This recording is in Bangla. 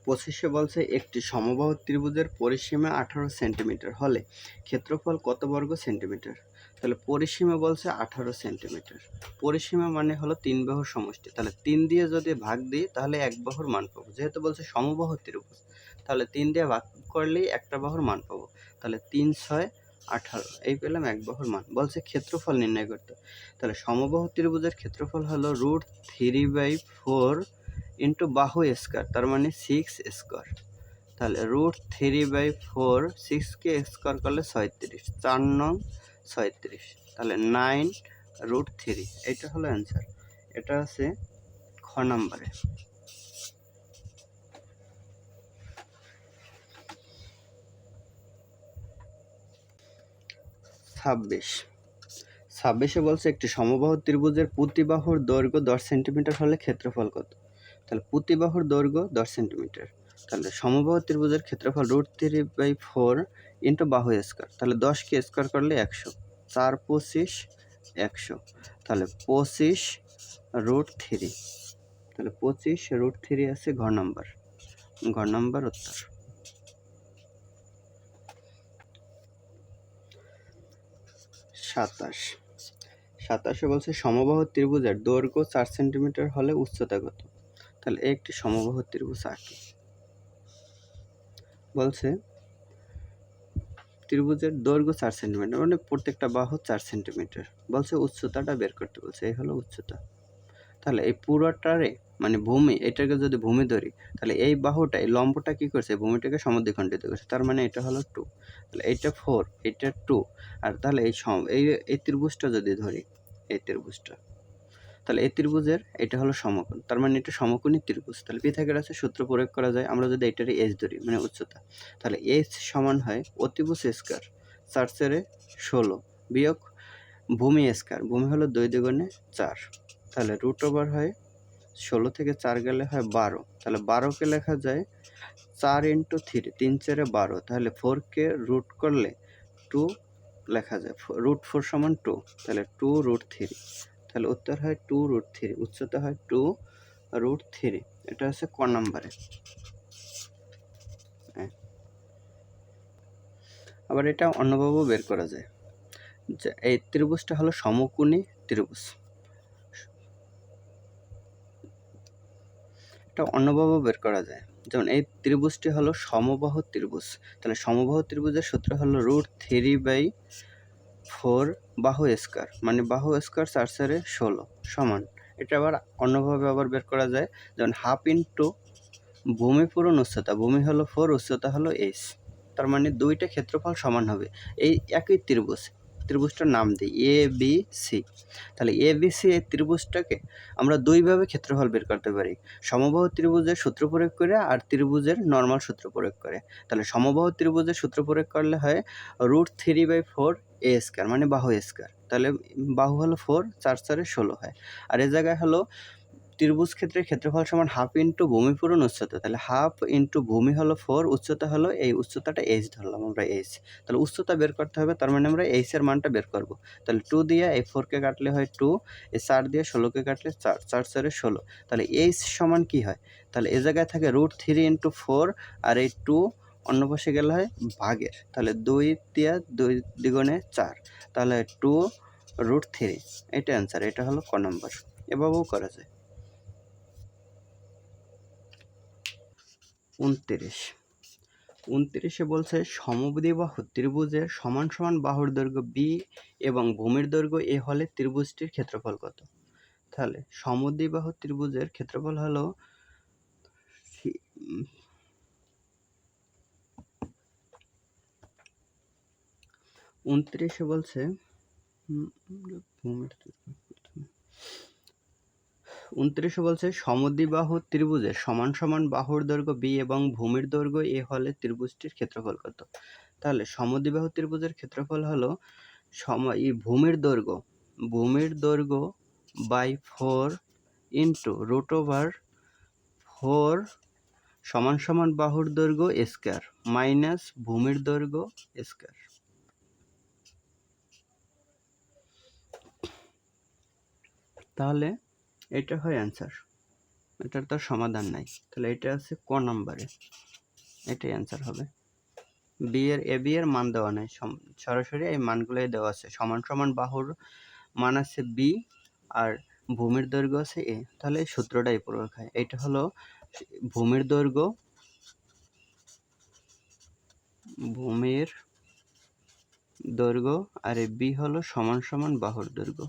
25-এ বলছে একটি সমবাহু ত্রিভুজের পরিসীমা 18 সেন্টিমিটার হলে ক্ষেত্রফল কত বর্গ সেন্টিমিটার? তাহলে পরিসীমা বলছে 18 সেন্টিমিটার। পরিসীমা মানে হলো 3 বাহুর সমষ্টি। তাহলে 3 দিয়ে যদি ভাগ দিই তাহলে 1 বাহুর মান পাবো। যেহেতু বলছে সমবাহু ত্রিভুজ, তাহলে 3 দিয়ে ভাগ করলেই একটা বাহুর মান পাবো। তাহলে 3 6 18, এই পেলাম 1 বাহুর মান। বলছে ক্ষেত্রফল নির্ণয় করতে। তাহলে সমবাহু ত্রিভুজের ক্ষেত্রফল হলো √3/4 ইন্টু বাহু স্কোয়ার, তার মানে 6 স্কোয়ার। তাহলে √3/4, 6কে স্কোয়ার করলে 36, 4 নং 36, তাহলে 9√3, এটা হলো অ্যান্সার। এটা আছে খ নম্বরে। 26-এ বলছে একটি সমবাহু ত্রিভুজের প্রতি বাহুর দৈর্ঘ্য 10 সেন্টিমিটার হলে ক্ষেত্রফল কত? তাহলে প্রতি বাহুর দৈর্ঘ্য 10 সেন্টিমিটার। তাহলে সমবাহু ত্রিভুজের ক্ষেত্রফল √3/4 ইন্টু বাহু স্কোয়ার। তাহলে 10কে স্কোয়ার করলে 100, 4 25 100, তাহলে 25√3, তাহলে 25√3 আছে ঘ নাম্বার উত্তর। 27-এ বলছে সমবাহু ত্রিভুজের দৈর্ঘ্য 4 সেন্টিমিটার হলে উচ্চতা কত? তাহলে একটি সমবাহু ত্রিভুজ আঁকি। বলছে ত্রিভুজের দৈর্ঘ্য 4 সেন্টিমিটার, মানে প্রত্যেকটা বাহু 4 সেন্টিমিটার। বলছে উচ্চতাটা বের করতে বলছে, এই হলো উচ্চতা। তাহলে এই পুরোটারে মানে ভূমি, এটাকে যদি ভূমি ধরি তাহলে এই বাহুটা, এই লম্বটা কি করছে, ভূমিটাকে সমদ্বিখণ্ডিত করছে, তার মানে এটা হলো 2। তাহলে এইটা 4, এটা 2, আর তাহলে এই ত্রিভুজটা যদি ধরি, এই ত্রিভুজটা, তাহলে এই ত্রিভুজের এটা হলো সমকোণ, তার মানে এটা সমকোণী ত্রিভুজ। তাহলে পিথাগোরাসের সূত্র প্রয়োগ করা যায়। আমরা যদি এটারে h ধরি মানে উচ্চতা, তাহলে h সমান হয় অতিভুজ স্কয়ার 4 × 16 বিয়োগ ভূমি স্কয়ার, ভূমি হলো 2 × 4, তাহলে √ হয় 16 থেকে 4 গেলে হয় 12, তাহলে 12কে লেখা যায় 4 × 3, 3 × 4 12, তাহলে 4কে রুট করলে 2 লেখা যায়, √4 সমান 2, তাহলে 2√3, তাহলে উত্তর হয় 2√3, উচ্চতা হয় 2√3। এটা হচ্ছে ক নম্বরে। আবার এটা অন্যভাবেও বের করা যায়, যে এই ত্রিভুজটা হলো সমকোণী ত্রিভুজ। এটা অন্যভাবেও বের করা যায়, যেমন এই ত্রিভুজটি হলো সমবাহু ত্রিভুজ। তাহলে সমবাহু ত্রিভুজের সূত্র হলো √3/4 বাহু স্কয়ার, মানে বাহু স্কয়ার 4 × 16 সমান। এটা আবার অন্যভাবে আবার বের করা যায়, যেমন হাফ ইন্টু ভূমি পূরণ উচ্চতা, ভূমি হলো 4, উচ্চতা হলো h, তার মানে দুইটা ক্ষেত্রফল সমান হবে। এই একই ত্রিভুজটার নাম দিই ABC। তাহলে ABC এই ত্রিভুজটাকে আমরা দুইভাবে ক্ষেত্রফল বের করতে পারি, সমবাহু ত্রিভুজের সূত্র প্রয়োগ করে আর ত্রিভুজের নর্মাল সূত্র প্রয়োগ করে। তাহলে সমবাহু ত্রিভুজের সূত্র প্রয়োগ করলে হয় √3/4 a স্কয়ার, মানে বাহু স্কয়ার, তাহলে বাহু হলো 4, 4 × 16 হয়। আর এই জায়গায় হলো ত্রিভুজ ক্ষেত্রের ক্ষেত্রফল সমান হাফ ইন্টু ভূমি পূরণ উচ্চতা, তাহলে হাফ ইন্টু ভূমি হলো 4, উচ্চতা হলো, এই উচ্চতাটা h ধরলাম আমরা h, তাহলে উচ্চতা বের করতে হবে, তার মানে আমরা h এর মানটা বের করব। তাহলে 2 দিয়ে এই 4কে কাটলে হয় 2, এই 4 দিয়ে 16কে কাটলে 4, 4 × 16, তাহলে h সমান কি হয়, তাহলে এই জায়গায় থাকে √3 × 4, আর এই 2 অন্য পাশে গেলে হয় ভাগের, তাহলে 2 দিয়ে 2 দ্বিগুণে 4, তাহলে 2√3, এটা অ্যান্সার। এটা হলো ক নম্বর। এভাবেও করা যায়। 29-এ বলছে সমদ্বিবাহু ত্রিভুজের সমান সমান বাহুর দৈর্ঘ্য b এবং ভূমির দৈর্ঘ্য a হলে ত্রিভুজটির ক্ষেত্রফল কত? তাহলে সমদ্বিবাহু ত্রিভুজের ক্ষেত্রফল হলো 29-এ বলছে 29-এ বলছে সমদ্বিবাহু ত্রিভুজের সমান সমান বাহুর দৈর্ঘ্য b এবং ভূমির দৈর্ঘ্য a হলে ত্রিভুজটির ক্ষেত্রফল কত? তাহলে সমদ্বিবাহু ত্রিভুজের ক্ষেত্রফল হলো ভূমির দৈর্ঘ্য বাই 4 ইন্টু √4 সমান সমান বাহুর দৈর্ঘ্য স্কয়ার মাইনাস ভূমির দৈর্ঘ্য স্কয়ার। তাহলে এটা হয় অ্যান্সার। এটার তো সমাধান নাই, তাহলে এটা আছে ক নাম্বারে, এটাই অ্যান্সার হবে। এ বি এর মান দেওয়া নাই, সরাসরি এই মানগুলোই দেওয়া আছে। সমান সমান বাহুর মান আছে বি আর ভূমির দৈর্ঘ্য আছে এ, তাহলে এই সূত্রটাই প্রয়োগ হয়। এটা হলো ভূমির দৈর্ঘ্য আর এই বি হলো সমান সমান বাহুর দৈর্ঘ্য।